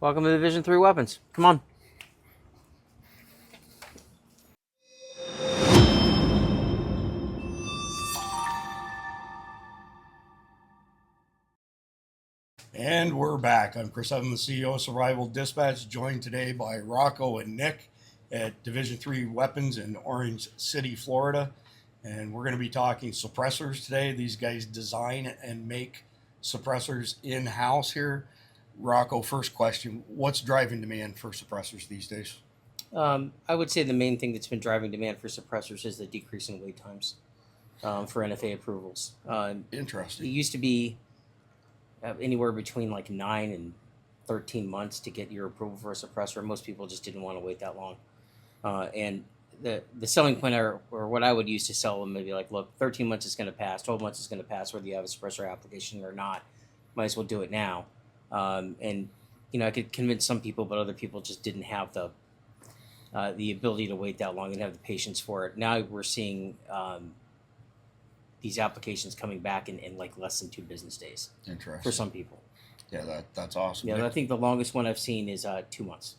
Welcome to Division 3 Weapons. Come on. And we're back. I'm Chris Evan, the CEO of Survival Dispatch, joined today by Rocco and Nick at Division 3 Weapons in Orange City, Florida. And we're going to be talking suppressors today. These guys design and make suppressors in-house here. Rocco, first question, what's driving demand for suppressors these days? I would say the main thing that's been driving demand for suppressors is the decrease in wait times for NFA approvals. Interesting. It used to be anywhere between like 9 and 13 months to get your approval for a suppressor. Most people just didn't want to wait that long. And the selling point, or what I would use to sell them, maybe like, look, 13 months is going to pass, 12 months is going to pass, whether you have a suppressor application or not. Might as well do it now. And I could convince some people, but other people just didn't have the ability to wait that long and have the patience for it. Now we're seeing these applications coming back in like less than 2 business days. Interesting. For some people. Yeah, that's awesome. Yeah, I think the longest one I've seen is 2 months.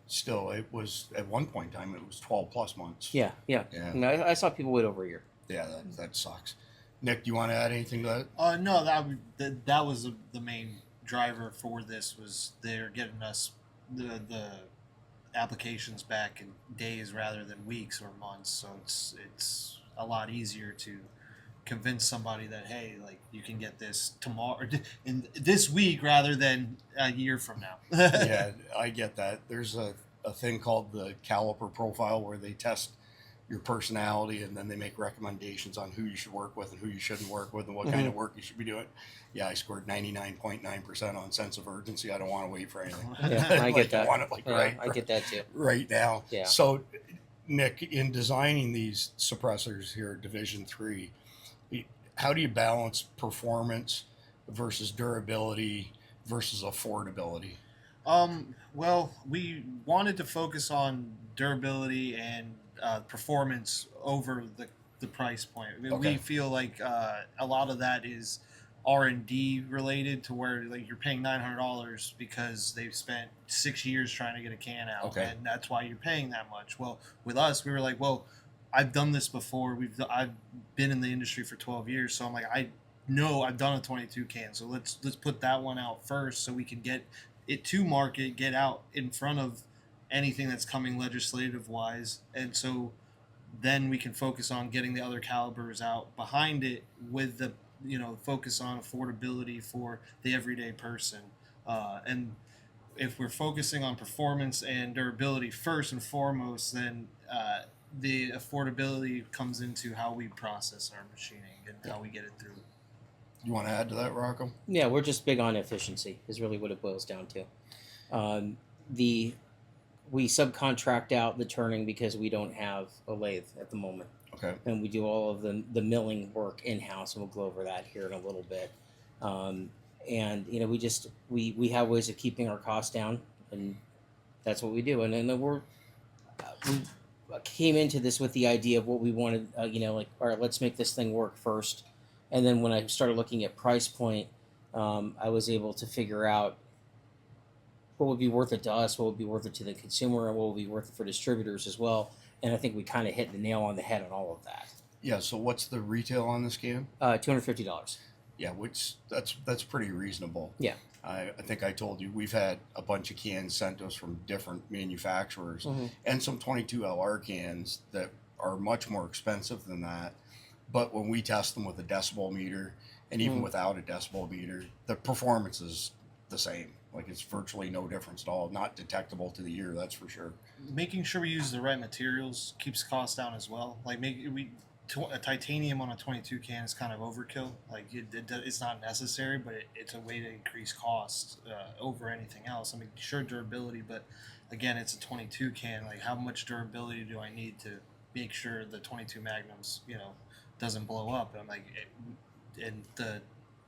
Still, it was at one point in time, it was 12 plus months. Yeah. I saw people wait over a year. Yeah, that sucks. Nick, do you want to add anything to that? No, that was the main driver for this, was they're getting us the applications back in days rather than weeks or months. So it's a lot easier to convince somebody that, hey, like, you can get this tomorrow, in this week, rather than a year from now. Yeah, I get that. There's a thing called the caliper profile where they test your personality and then they make recommendations on who you should work with and who you shouldn't work with and what kind of work you should be doing. Yeah, I scored 99.9% on sense of urgency. I don't want to wait for anything. Yeah, I get that. I want it I get that too. Right now. Yeah. So, Nick, in designing these suppressors here at Division 3, how do you balance performance versus durability versus affordability? Well, we wanted to focus on durability and performance over the price point. I mean, Okay. We feel like a lot of that is R&D related, to where like you're paying $900 because they've spent 6 years trying to get a can out, Okay. and that's why you're paying that much. Well, with us, we were like, well, I've done this before. I've been in the industry for 12 years, so I'm like, I know I've done a 22 can, so let's put that one out first so we can get it to market, get out in front of anything that's coming legislative wise, and so then we can focus on getting the other calibers out behind it, with the focus on affordability for the everyday person. And if we're focusing on performance and durability first and foremost, then the affordability comes into how we process our machining and how we get it through. You want to add to that, Rocco? Yeah, we're just big on efficiency is really what it boils down to. We subcontract out the turning because we don't have a lathe at the moment. Okay. And we do all of the milling work in-house, and we'll go over that here in a little bit. And we have ways of keeping our costs down, and that's what we do. And then we came into this with the idea of what we wanted, like, all right, let's make this thing work first. And then when I started looking at price point, I was able to figure out what would be worth it to us, what would be worth it to the consumer, and what would be worth it for distributors as well. And I think we kind of hit the nail on the head on all of that. Yeah, so what's the retail on this can? $250. Yeah, which that's pretty reasonable. Yeah. I think I told you we've had a bunch of cans sent to us from different manufacturers, and some 22 LR cans that are much more expensive than that. But when we test them with a decibel meter, and even without a decibel meter, the performance is the same. Like, it's virtually no difference at all. Not detectable to the ear, that's for sure. Making sure we use the right materials keeps costs down as well. Like, a titanium on a 22 can is kind of overkill. Like, it's not necessary, but it's a way to increase costs over anything else. I mean, sure, durability, but again, it's a 22 can. Like, how much durability do I need to make sure the 22 Magnums, doesn't blow up? And I'm like, and the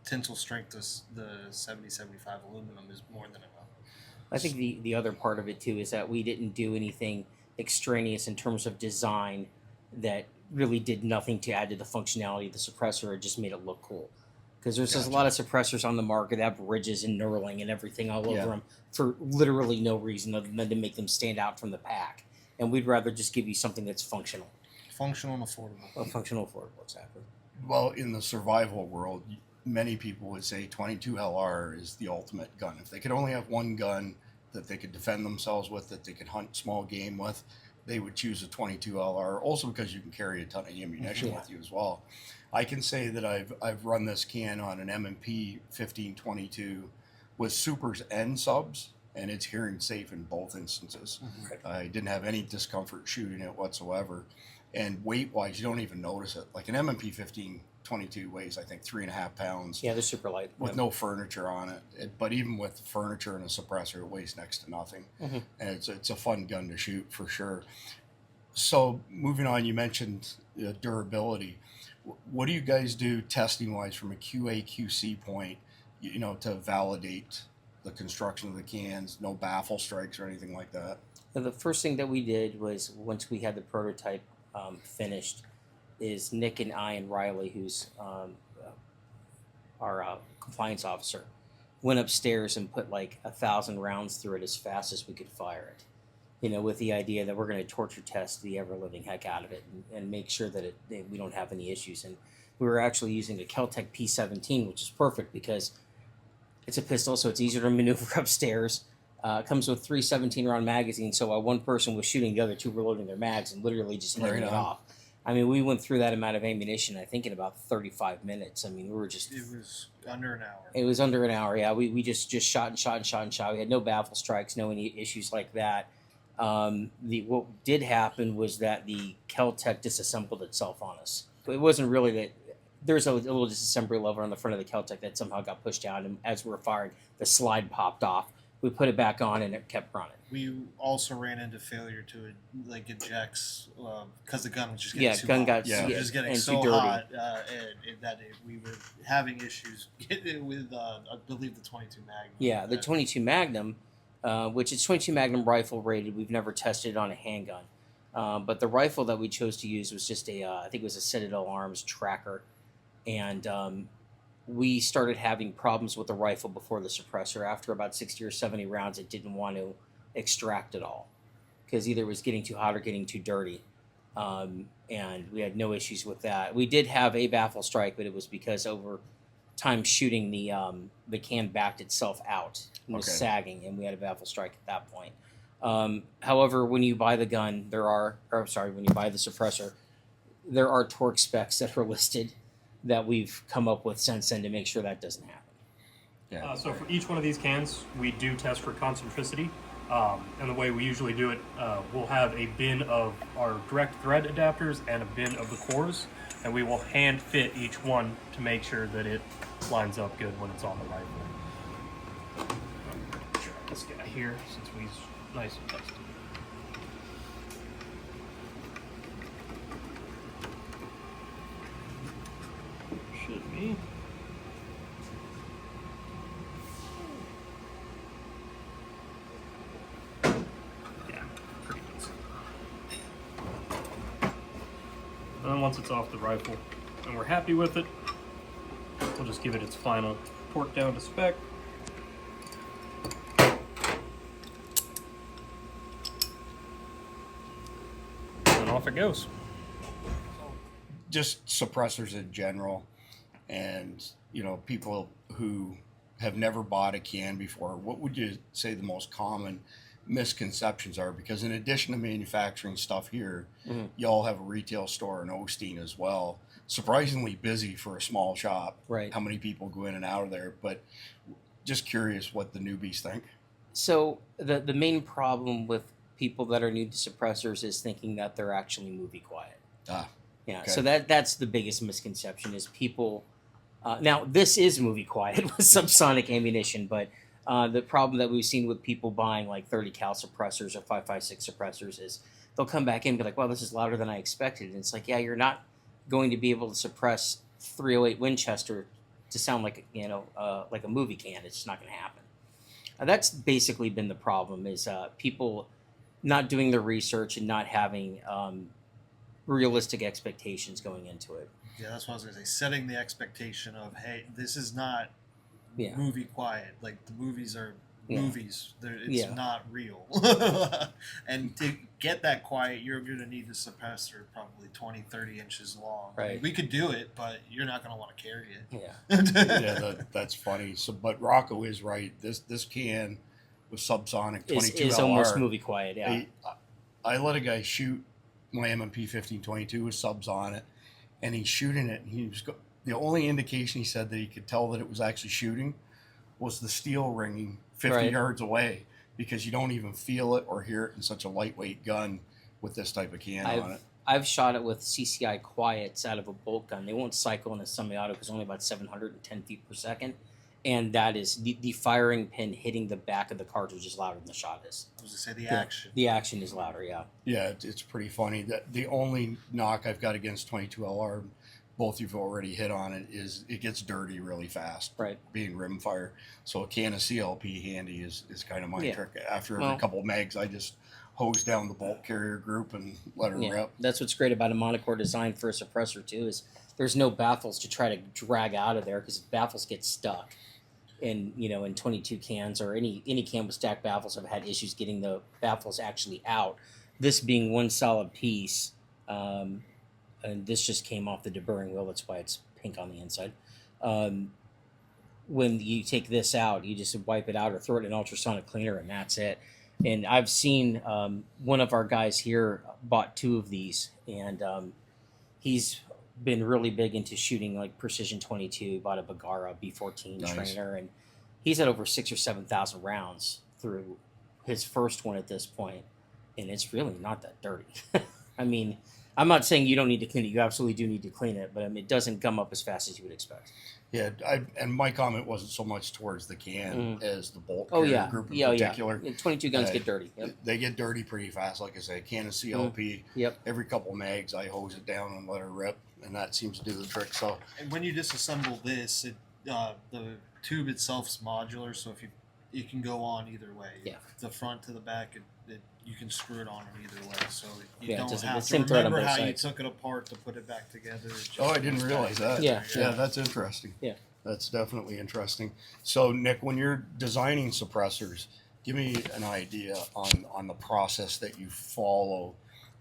tensile strength of the 7075 aluminum is more than enough. I think the other part of it too is that we didn't do anything extraneous in terms of design that really did nothing to add to the functionality of the suppressor. It just made it look cool. because there's just a lot of suppressors on the market that have ridges and knurling and everything all over Yeah. them for literally no reason other than to make them stand out from the pack. And we'd rather just give you something that's functional. Functional and affordable. Well, functional, affordable, exactly. Well, in the survival world, many people would say 22 LR is the ultimate gun. If they could only have one gun that they could defend themselves with, that they could hunt small game with, they would choose a 22 LR. Also because you can carry a ton of ammunition with you as well. I can say that I've run this can on an M&P 1522 with supers and subs, and it's hearing safe in both instances. I didn't have any discomfort shooting it whatsoever. And weight-wise, you don't even notice it. Like an M&P 1522 weighs, I think, 3.5 pounds. Yeah, they're super light. With no furniture on it. But even with furniture and a suppressor, it weighs next to nothing. And it's a fun gun to shoot for sure. So moving on, you mentioned durability. What do you guys do testing-wise from a QA/QC point, to validate the construction of the cans, no baffle strikes or anything like that? The first thing that we did was, once we had the prototype finished, is Nick and I and Riley, who's our compliance officer, went upstairs and put like 1,000 rounds through it as fast as we could fire it. With the idea that we're going to torture test the ever-living heck out of it and make sure that we don't have any issues. And we were actually using a Kel-Tec P17, which is perfect because it's a pistol, so it's easier to maneuver upstairs. It comes with 3 17-round magazines, so while one person was shooting, the other 2 were loading their mags and literally just handing it off. I mean, we went through that amount of ammunition, I think, in about 35 minutes. I mean, we were just... It was under an hour. It was under an hour, yeah. We just shot and shot and shot and shot. We had no baffle strikes, no any issues like that. What did happen was that the Kel-Tec disassembled itself on us. It wasn't really that... There's a little disassembly lever on the front of the Kel-Tec that somehow got pushed out, and as we were firing, the slide popped off. We put it back on, and it kept running. We also ran into failure to ejects because the gun was just getting too hot. Got It was just getting so hot that we were having issues with, I believe, the 22 Magnum. Yeah, the 22 Magnum, which is 22 Magnum rifle rated. We've never tested it on a handgun. But the rifle that we chose to use was just I think it was a Citadel Arms tracker. And we started having problems with the rifle before the suppressor. After about 60 or 70 rounds, it didn't want to extract at all because either it was getting too hot or getting too dirty. And we had no issues with that. We did have a baffle strike, but it was because over time shooting, the can backed itself out and was sagging, and we had a baffle strike at that point. However, when you buy the gun, when you buy the suppressor, there are torque specs that are listed that we've come up with since then to make sure that doesn't happen. Yeah. So for each one of these cans, we do test for concentricity. And the way we usually do it, we'll have a bin of our direct thread adapters and a bin of the cores, and we will hand fit each one to make sure that it lines up good when it's on the rifle. Try this guy here since he's nice and tested. Should be. Yeah, pretty decent. And then once it's off the rifle and we're happy with it, we'll just give it its final torque down to spec. And off it goes. Just suppressors in general, and people who have never bought a can before, what would you say the most common misconceptions are? Because in addition to manufacturing stuff here, y'all have a retail store in Osteen as well. Surprisingly busy for a small shop. Right. How many people go in and out of there? But just curious what the newbies think. So the main problem with people that are new to suppressors is thinking that they're actually movie quiet. Yeah, Okay. so that's the biggest misconception is people. Now this is movie quiet with subsonic ammunition, but the problem that we've seen with people buying like 30 cal suppressors or 5.56 suppressors is they'll come back in and be like, "Well, this is louder than I expected," and it's like, yeah, you're not going to be able to suppress 308 Winchester to sound like like a movie can. It's just not going to happen. That's basically been the problem is people not doing their research and not having realistic expectations going into it. Yeah, that's what I was gonna say. Setting the expectation of, hey, this is not Yeah. movie quiet. Like the movies are Yeah. movies. It's Yeah. not real. And to get that quiet, you're gonna need a suppressor probably 20, 30 inches long. Right. We could do it, but you're not gonna want to carry it. Yeah. Yeah, that's funny. So, but Rocco is right. This can with subsonic 22 Is LR. almost movie quiet. Yeah. I let a guy shoot my M&P 1522 with subs on it, and he's shooting it. And the only indication he said that he could tell that it was actually shooting was the steel ringing 50 Right. yards away, because you don't even feel it or hear it in such a lightweight gun with this type of can on it. I've shot it with CCI quiets out of a bolt gun. They won't cycle in a semi-auto because only about 710 feet per second, and that is the firing pin hitting the back of the cartridge is louder than the shot is. I was gonna say the action. The action is louder. Yeah. Yeah, it's pretty funny. The only knock I've got against 22 LR, both you've already hit on it, is it gets dirty really fast. Right. Being rim fire, so a can of CLP handy is kind of my Yeah. trick. After every Well- couple of mags, I just hose down the bolt carrier group and let her Yeah. rip. That's what's great about a monocore design for a suppressor too is there's no baffles to try to drag out of there because baffles get stuck. In 22 cans or any can with stacked baffles have had issues getting the baffles actually out. This being one solid piece, and this just came off the deburring wheel. That's why it's pink on the inside. When you take this out, you just wipe it out or throw it in an ultrasonic cleaner, and that's it. And I've seen one of our guys here bought 2 of these, and he's been really big into shooting like precision 22. Bought a Bagara B14 Nice. trainer, and he's had over 6,000 or 7,000 rounds through his first one at this point, and it's really not that dirty. I mean, I'm not saying you don't need to clean it. You absolutely do need to clean it, but I mean, it doesn't gum up as fast as you would expect. Yeah, and my comment wasn't so much towards the can as the bolt Oh carrier yeah, group in yeah, particular. yeah. 22 guns Uh, get dirty. Yep. They get dirty pretty fast. Like I say, a can of CLP. Yep. Every couple mags, I hose it down and let her rip, and that seems to do the trick. So And when you disassemble this, the tube itself is modular, so if it can go on either way. Yeah. The front to the back, you can screw it on in either way, so you Yeah, it don't doesn't- have it's to same thread on remember both how sides. you took it apart to put it back together. It just I didn't goes realize back that. Yeah. Yeah, that's interesting. Yeah. That's definitely interesting. So, Nick, when you're designing suppressors, give me an idea on the process that you follow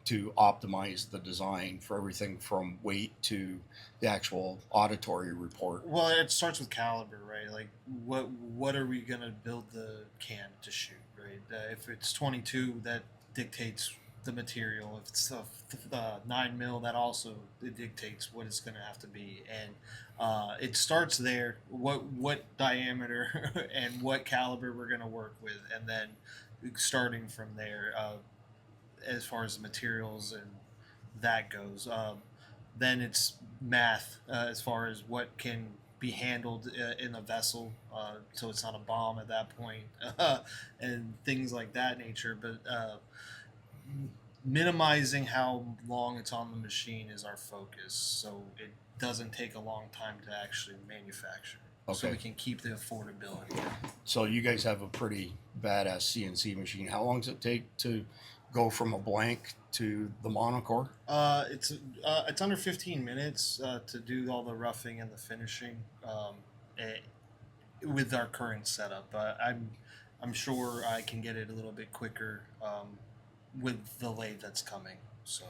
to optimize the design for everything from weight to the actual auditory report. Well, it starts with caliber, right? Like, what are we gonna build the can to shoot, right? If it's 22, that dictates the material. If it's the 9 mil, that also dictates what it's gonna have to be, and it starts there. What diameter and what caliber we're gonna work with, and then starting from there, as far as the materials and that goes. Then it's math as far as what can be handled in a vessel, so it's not a bomb at that point, and things like that nature. But minimizing how long it's on the machine is our focus, so it doesn't take a long time to actually manufacture. So Okay. we can keep the affordability. So, you guys have a pretty badass CNC machine. How long does it take to go from a blank to the monocore? It's under 15 minutes to do all the roughing and the finishing with our current setup. I'm sure I can get it a little bit quicker with the lathe that's coming. So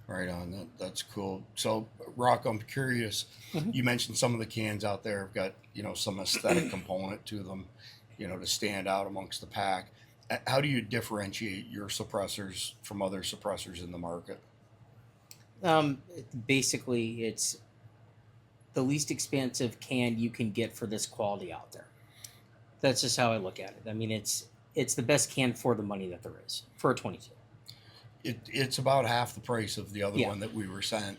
Right on. That's cool. So, Rock, I'm curious. You mentioned some of the cans out there have got, some aesthetic component to them, to stand out amongst the pack. How do you differentiate your suppressors from other suppressors in the market? Basically, it's the least expensive can you can get for this quality out there. That's just how I look at it. I mean, it's the best can for the money that there is for a 22. It's about half the price of the other Yeah. one that we were sent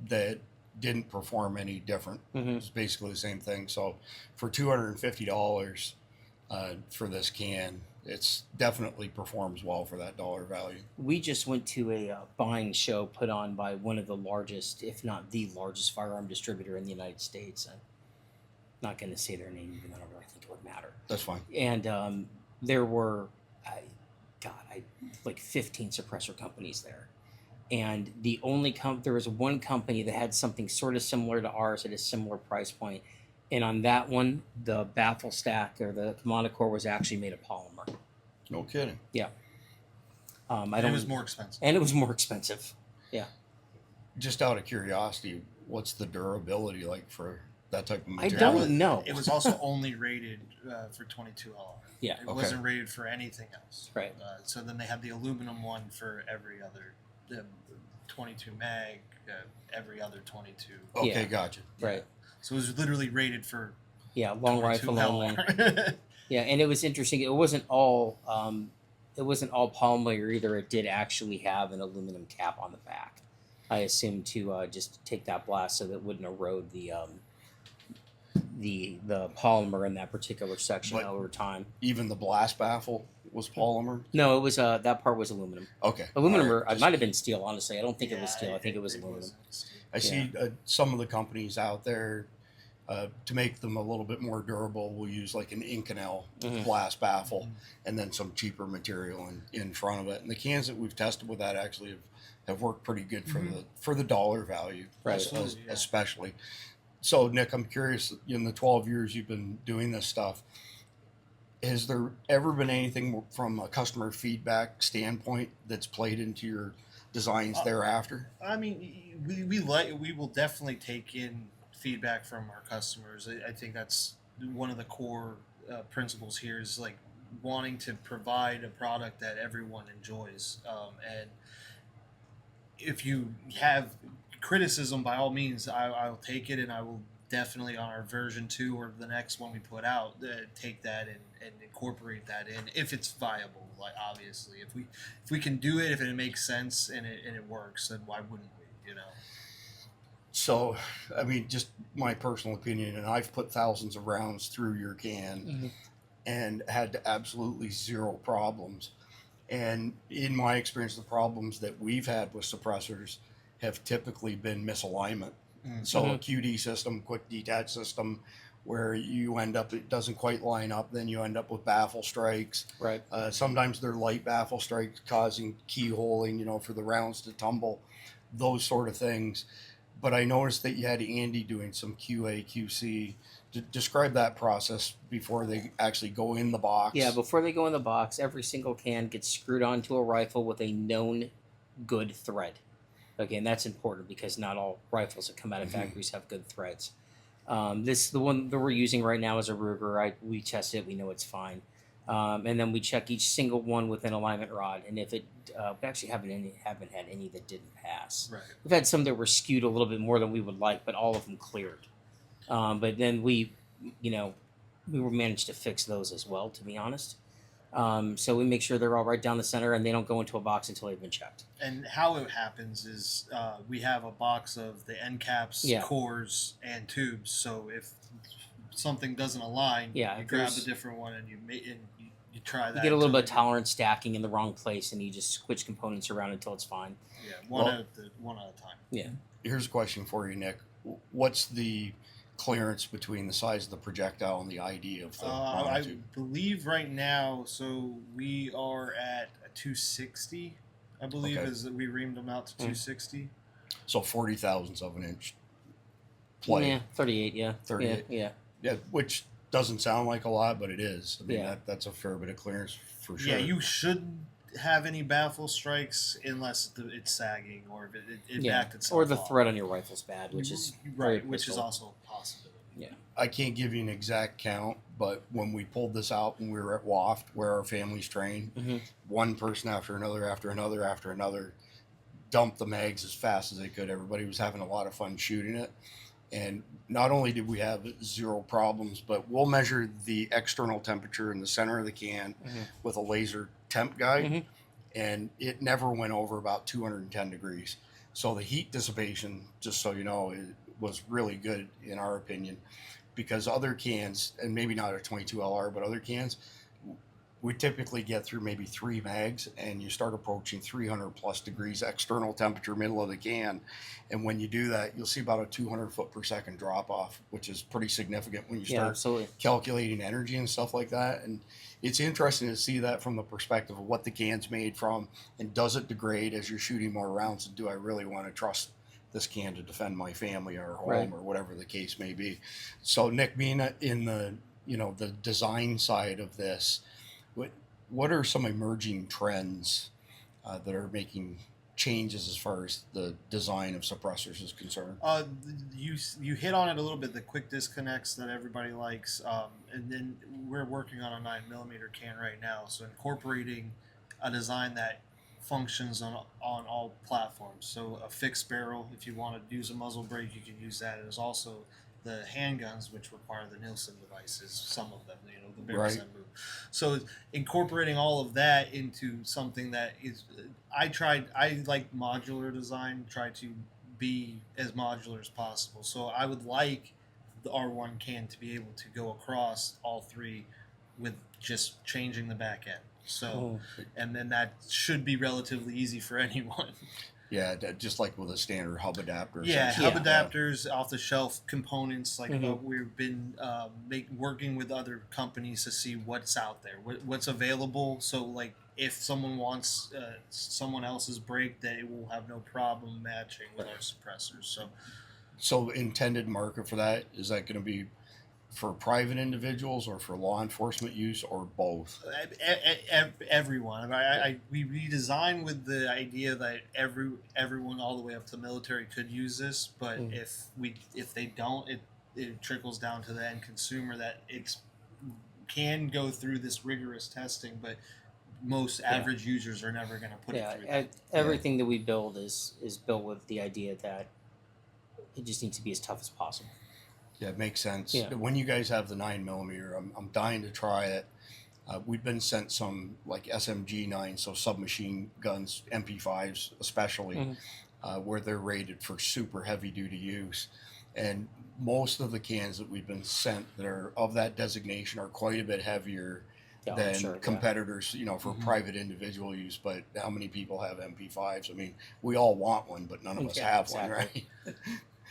that didn't perform any different. It's basically the same thing. So for $250 for this can, it's definitely performs well for that dollar value. We just went to a buying show put on by one of the largest, if not the largest, firearm distributor in the United States. I'm not going to say their name, even though I don't really think it would matter. That's fine. And there were, like 15 suppressor companies there. and there was one company that had something sort of similar to ours at a similar price point, and on that one, the baffle stack or the commando core was actually made of polymer. No kidding. Yeah. I And don't. it was more expensive. And it was more expensive. Yeah. Just out of curiosity, what's the durability like for that type of I material? don't know. It was also only rated for 22 LR. Yeah. It Okay. wasn't rated for anything else. Right. So then they had the aluminum one for every other 22 mag, every other 22. Okay, Yeah. gotcha. Right. So it was literally rated for Yeah. Long 22 rifle only. LR. Yeah, and it was interesting. It wasn't all polymer either. It did actually have an aluminum cap on the back. I assume to just take that blast so that it wouldn't erode the polymer in that particular section But- over time. Even the blast baffle was polymer. No, it was that part was aluminum. Okay. Aluminum, All or right, it just- might have been steel. Honestly, I don't think it was steel. I think it was aluminum. wasn't steel. I see some of the companies out there to make them a little bit more durable will use like an Inconel Mhm. blast baffle and then some cheaper material in front of it. And the cans that we've tested with that actually have worked pretty good for the dollar value, Right. Absolutely, yeah. especially. So Nick, I'm curious, in the 12 years you've been doing this stuff, has there ever been anything from a customer feedback standpoint that's played into your designs thereafter? I mean, we will definitely take in feedback from our customers. I think that's one of the core principles here is like wanting to provide a product that everyone enjoys. And if you have criticism, by all means, I'll take it, and I will definitely on our version 2 or the next one we put out take that and incorporate that in if it's viable. Like obviously, if we can do it, if it makes sense and it works, then why wouldn't we? You know. So, I mean, just my personal opinion, and I've put thousands of rounds through your can Mhm. and had absolutely zero problems. And in my experience, the problems that we've had with suppressors have typically been misalignment. So a QD system, quick detach system, where you end up, it doesn't quite line up, then you end up with baffle strikes. Right. Sometimes they're light baffle strikes causing keyholing, for the rounds to tumble, those sort of things. But I noticed that you had Andy doing some QA, QC. Describe that process before they actually go in the box. Yeah, before they go in the box, every single can gets screwed onto a rifle with a known good thread. Okay, and that's important because not all rifles that come out of factories have good threads. The one that we're using right now is a Ruger. We test it, we know it's fine, and then we check each single one with an alignment rod. And if it, we actually haven't had any that didn't pass. Right. We've had some that were skewed a little bit more than we would like, but all of them cleared. But then we managed to fix those as well, to be honest. So we make sure they're all right down the center and they don't go into a box until they've been checked. And how it happens is we have a box of the end caps, Yeah. cores, and tubes. So if something doesn't align, Yeah, you if grab there's- a different one and you try that. You get a little until bit of tolerance stacking in the wrong place and you just switch components around until it's fine. Yeah, Well- one at a time. Yeah. Here's a question for you, Nick. What's the clearance between the size of the projectile and the ID of the I monotube? believe right now, so we are at a 260. I believe Okay. is that we reamed them out to 260. So 40 thousandths of an inch play. Yeah, 38, yeah. 38. Yeah. Yeah, which doesn't sound like a lot, but it is. I mean, Yeah. that's a fair bit of clearance for sure. Yeah, you shouldn't have any baffle strikes unless it's sagging or if it Yeah. backed itself Or the off. thread on your rifle's bad, which is very right, which is pistol. also a possibility. I can't give you an exact count, but when we pulled this out when we were at Waft, where our families train, Mhm. one person after another dumped the mags as fast as they could. Everybody was having a lot of fun shooting it. And not only did we have zero problems, but we'll measure the external temperature in the center of the can with a laser temp guide, Mhm. and it never went over about 210 degrees. So the heat dissipation, just so you know, it was really good in our opinion, because other cans, and maybe not a 22 LR, but other cans, we typically get through maybe 3 mags, and you start approaching 300 plus degrees external temperature, middle of the can. And when you do that, you'll see about a 200 foot per second drop off, which is pretty significant when you Yeah, start absolutely. calculating energy and stuff like that. And it's interesting to see that from the perspective of what the can's made from, and does it degrade as you're shooting more rounds, and do I really want to trust this can to defend my family or home, Right. or whatever the case may be. So Nick, being in the, the design side of this, what what are some emerging trends that are making changes as far as the design of suppressors is concerned? You hit on it a little bit. The quick disconnects that everybody likes, and then we're working on a 9mm can right now. So incorporating a design that functions on all platforms. So a fixed barrel, if you want to use a muzzle brake, you can use that. There's also the handguns, which require the Nielsen devices. Some of them, the barrel Right. set move. So incorporating all of that into something that is, I like modular design, try to be as modular as possible. So I would like the R1 can to be able to go across all three with just changing the back end. So, and then that should be relatively easy for anyone. Yeah, just like with a standard hub adapter. Yeah, essentially. hub adapters, off the shelf components. Like Mhm. we've been working with other companies to see what's out there, what's available. So like if someone wants someone else's brake, they will have no problem matching with our suppressors. So intended market for that, is that going to be for private individuals or for law enforcement use, or both? Everyone. We redesign with the idea that everyone all the way up to military could use this, but if they don't, it trickles down to the end consumer that it can go through this rigorous testing, but most average users are never going to put it through that. Everything that we build is built with the idea that it just needs to be as tough as possible. Yeah, it makes sense. Yeah. When you guys have the 9mm, I'm dying to try it. We've been sent some like SMG 9, so submachine guns, MP5s especially, where they're rated for super heavy duty use. And most of the cans that we've been sent that are of that designation are quite a bit heavier than competitors, for private individual use. But how many people have MP5s? I mean, we all want one, but none of us have one, right?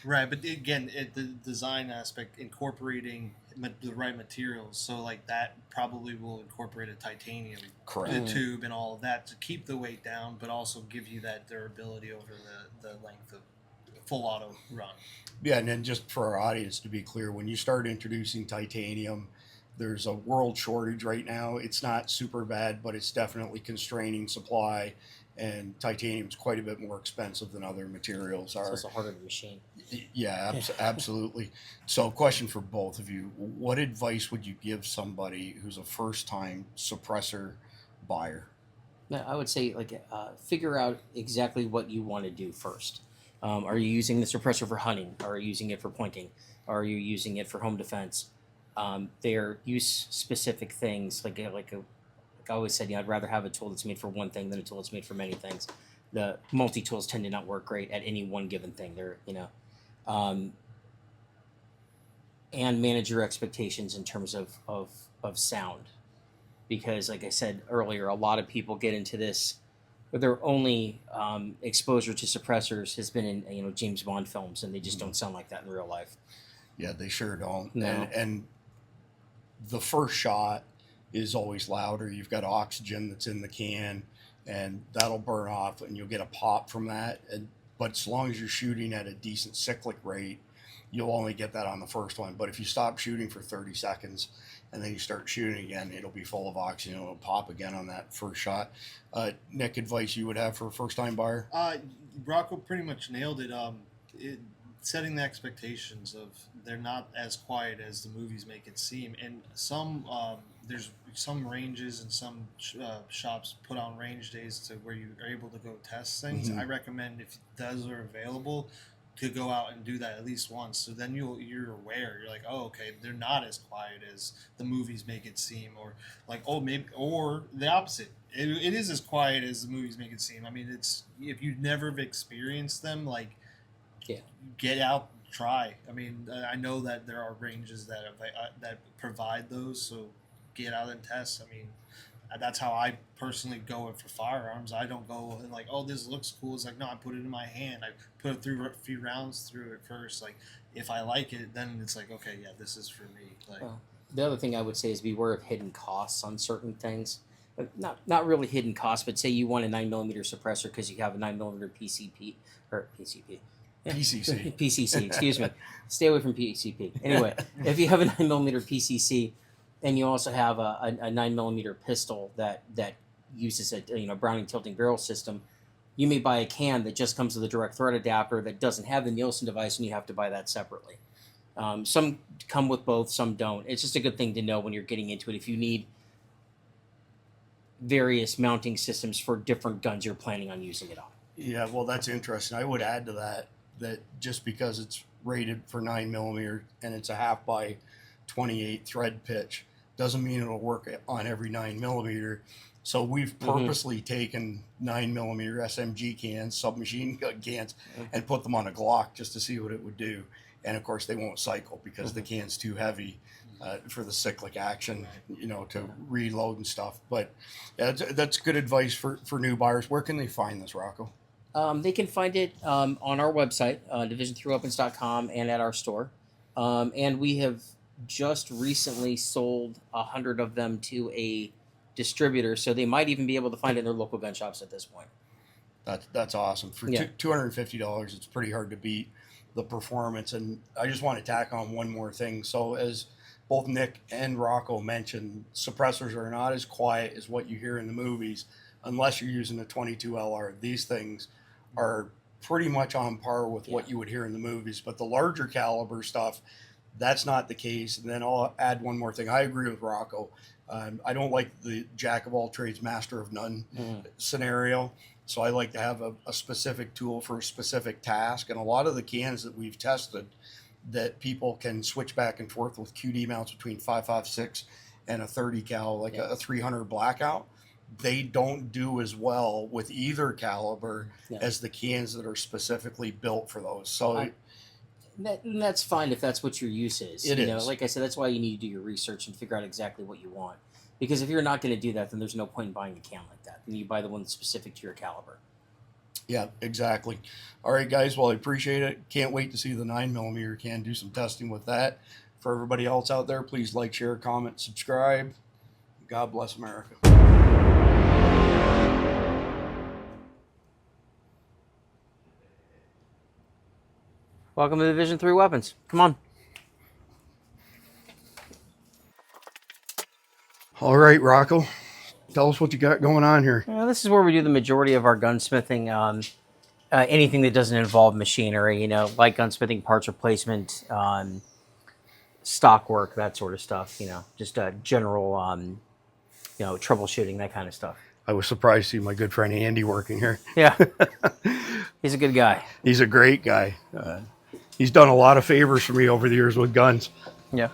Right, but again, the design aspect, incorporating the right materials, so like that probably will incorporate a titanium tube and all of that to keep the weight down, but also give you that durability over the length of full auto run. Yeah, and then just for our audience to be clear, when you start introducing titanium, there's a world shortage right now. It's not super bad, but it's definitely constraining supply, and titanium's quite a bit more expensive than other materials are. So it's a harder machine. Yeah, absolutely. So, question for both of you: what advice would you give somebody who's a first-time suppressor buyer? I would say figure out exactly what you want to do first. Are you using the suppressor for hunting? Are you using it for pointing? Are you using it for home defense? They're use-specific things. Like I always said, I'd rather have a tool that's made for one thing than a tool that's made for many things. The multi-tools tend to not work great at any one given thing. And manage your expectations in terms of sound, because like I said earlier, a lot of people get into this, but their only exposure to suppressors has been in James Bond films, and they just don't sound like that in real life. Yeah, they sure don't. No. And the first shot is always louder. You've got oxygen that's in the can, and that'll burn off, and you'll get a pop from that. But as long as you're shooting at a decent cyclic rate, you'll only get that on the first one. But if you stop shooting for 30 seconds and then you start shooting again, it'll be full of oxygen. It'll pop again on that first shot. Nick, advice you would have for a first-time buyer? Rocco pretty much nailed it. Setting the expectations of they're not as quiet as the movies make it seem, and there's some ranges and some shops put on range days to where you are able to go test things. I recommend, if those are available, to go out and do that at least once, so then you're aware. You're like, oh, okay, they're not as quiet as the movies make it seem, or like, oh, maybe, or the opposite. It is as quiet as the movies make it seem. I mean, it's, if you've never experienced them, like, get out, try. I mean, I know that there are ranges that provide those, so get out and test. I mean, that's how I personally go for firearms. I don't go and like, oh, this looks cool. It's like, no, I put it in my hand. I put it through a few rounds through it first. Like, if I like it, then it's like, okay, yeah, this is for me. Like, Well, the other thing I would say is beware of hidden costs on certain things. Not really hidden costs, but say you want a 9mm suppressor because you have a 9mm PCP or PCP. Yeah. PCC. PCC, excuse me. Stay away from PCP. Anyway, if you have a 9mm PCC and you also have a 9mm pistol that uses a Browning tilting barrel system, you may buy a can that just comes with a direct thread adapter that doesn't have the Nielsen device, and you have to buy that separately. Some come with both, some don't. It's just a good thing to know when you're getting into it. If you need various mounting systems for different guns you're planning on using it on. Yeah, well, that's interesting. I would add to that just because it's rated for 9mm and it's a half by 28 thread pitch doesn't mean it'll work on every 9mm. So we've purposely taken 9mm SMG cans, submachine gun cans, and put them on a Glock just to see what it would do. And of course, they won't cycle because the can's too heavy for the cyclic action, to reload and stuff. But that's good advice for new buyers. Where can they find this, Rocco? They can find it on our website, division3weapons.com, and at our store. And we have just recently sold 100 of them to a distributor, so they might even be able to find it in their local gun shops at this point. That's awesome. For $250, it's pretty hard to beat the performance. And I just want to tack on one more thing. So as both Nick and Rocco mentioned, suppressors are not as quiet as what you hear in the movies unless you're using a 22 LR. These things are pretty much on par with what you would hear in the movies. But the larger caliber stuff, that's not the case. And then I'll add one more thing. I agree with Rocco. I don't like the jack of all trades, master of none scenario. So I like to have a specific tool for a specific task. And a lot of the cans that we've tested that people can switch back and forth with QD mounts between 5.56 and a 30 cal, like a 300 blackout, they don't do as well with either caliber as the cans that are specifically built for those. So that's fine if that's what your use is. It is. Like I said, that's why you need to do your research and figure out exactly what you want. Because if you're not going to do that, then there's no point in buying a can like that. Then you buy the one that's specific to your caliber. Yeah, exactly. All right, guys. Well, I appreciate it. Can't wait to see the 9mm can, do some testing with that. For everybody else out there, please like, share, comment, subscribe. God bless America. Welcome to Division 3 Weapons. Come on. All right, Rocco. Tell us what you got going on here. This is where we do the majority of our gunsmithing. Anything that doesn't involve machinery, like gunsmithing, parts replacement, stock work, that sort of stuff. Just general, troubleshooting, that kind of stuff. I was surprised to see my good friend Andy working here. Yeah, he's a good guy. He's a great guy. He's done a lot of favors for me over the years with guns. Yeah.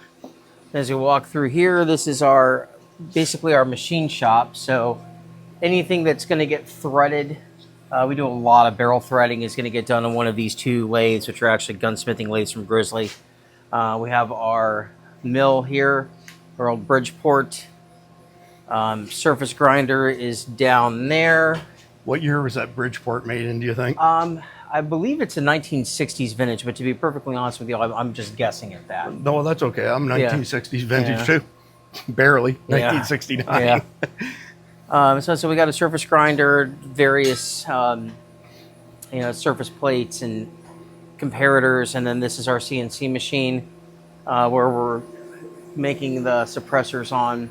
As you walk through here, this is basically our machine shop. So anything that's going to get threaded, we do a lot of barrel threading, is going to get done on one of these two lathes, which are actually gunsmithing lathes from Grizzly. We have our mill here, our old Bridgeport. Surface grinder is down there. What year was that Bridgeport made in, do you think? I believe it's a 1960s vintage, but to be perfectly honest with you, I'm just guessing at that. No, that's okay. I'm 1960s vintage too. Barely. 1969. Yeah. So we got a surface grinder, various surface plates and comparators, and then this is our CNC machine where we're making the suppressors on.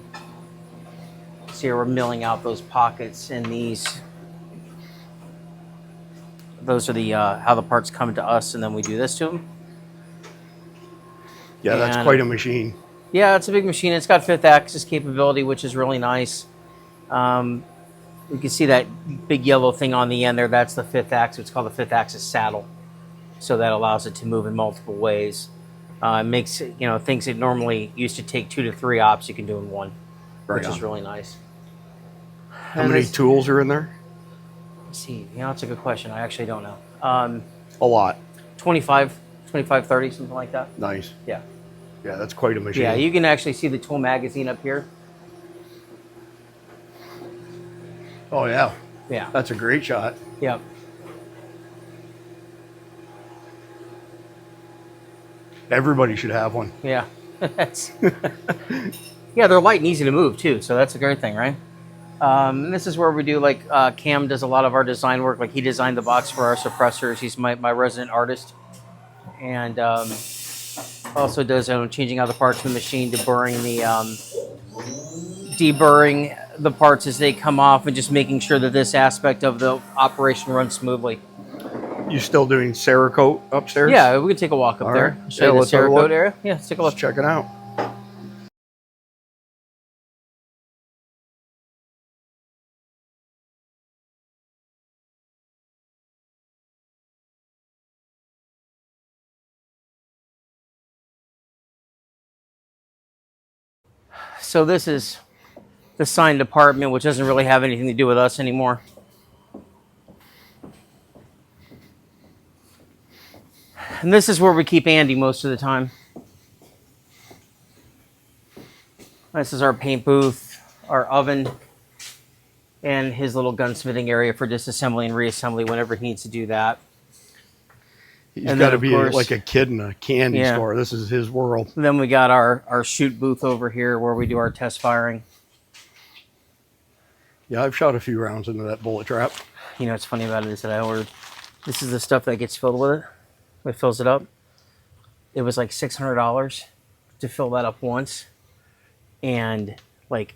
See here, we're milling out those pockets in these. Those are the how the parts come to us, and then we do this to them. Yeah, that's quite a machine. Yeah, it's a big machine. It's got 5th axis capability, which is really nice. You can see that big yellow thing on the end there. That's the 5th axis. It's called the 5th axis saddle. So that allows it to move in multiple ways. It makes things that normally used to take 2 to 3 ops, you can do in one, which is really nice. How many tools are in there? Let's see. That's a good question. I actually don't know. A lot. 25, 30, something like that. Nice. Yeah. Yeah, that's quite a machine. Yeah, you can actually see the tool magazine up here. Oh yeah, Yeah. that's a great shot. Yep. Everybody should have one. Yeah. That's yeah, they're light and easy to move too, so that's a great thing, right? And this is where we do like Cam does a lot of our design work. Like he designed the box for our suppressors. He's my resident artist, and also does changing out the parts of the machine, deburring the parts as they come off, and just making sure that this aspect of the operation runs smoothly. You still doing Cerakote upstairs? Yeah, we can take a walk up All there. right. Show Yeah, you let's the have a look. Cerakote area. Yeah, let's take a look. Let's check it out. So this is the sign department, which doesn't really have anything to do with us anymore. And this is where we keep Andy most of the time. This is our paint booth, our oven, and his little gunsmithing area for disassembly and reassembly whenever he needs to do that. He's And got then, to of be course- like a kid in a candy Yeah. store. This is his world. And then we got our shoot booth over here where we do our test firing. Yeah, I've shot a few rounds into that bullet trap. You know what's funny about it is that I ordered, this is the stuff that gets filled with it. It fills it up. It was like $600 to fill that up once, and like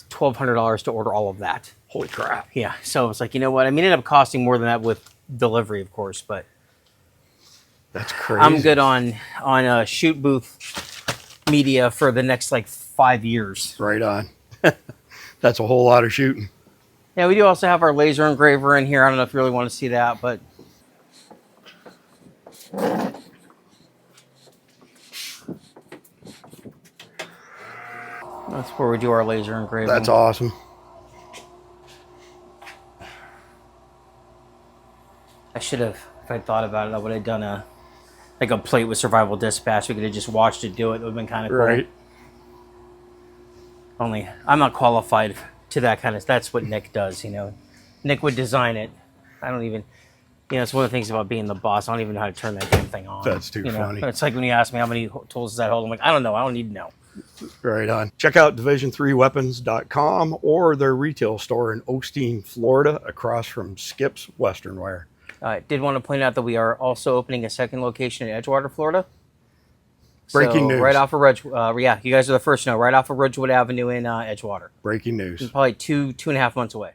$1,200 to order all of that. Holy crap. Yeah, so it's like, you know what? I mean, it ended up costing more than that with delivery, of course, but That's crazy. I'm good on shoot booth media for the next like 5 years. Right on. That's a whole lot of shooting. Yeah, we do also have our laser engraver in here. I don't know if you really want to see that, but that's where we do our laser engraving. That's awesome. I should have, if I thought about it, I would have done a plate with survival dispatch. We could have just watched it do it. It would have been kind of cool. Right. Only I'm not qualified to that kind of. That's what Nick does. You know, Nick would design it. I don't even. You know, it's one of the things about being the boss. I don't even know how to turn that damn thing on. That's too you know? funny. It's like when you ask me how many tools does that hold. I'm like, I don't know. I don't need to know. Right on. Check out division3weapons.com or their retail store in Osteen, Florida, across from Skip's Western Wear. I did want to point out that we are also opening a second location in Edgewater, Florida. Breaking news. Right off of yeah, you guys are the first to know. Right off of Ridgewood Avenue in Edgewater. Breaking news. Probably 2.5 months away.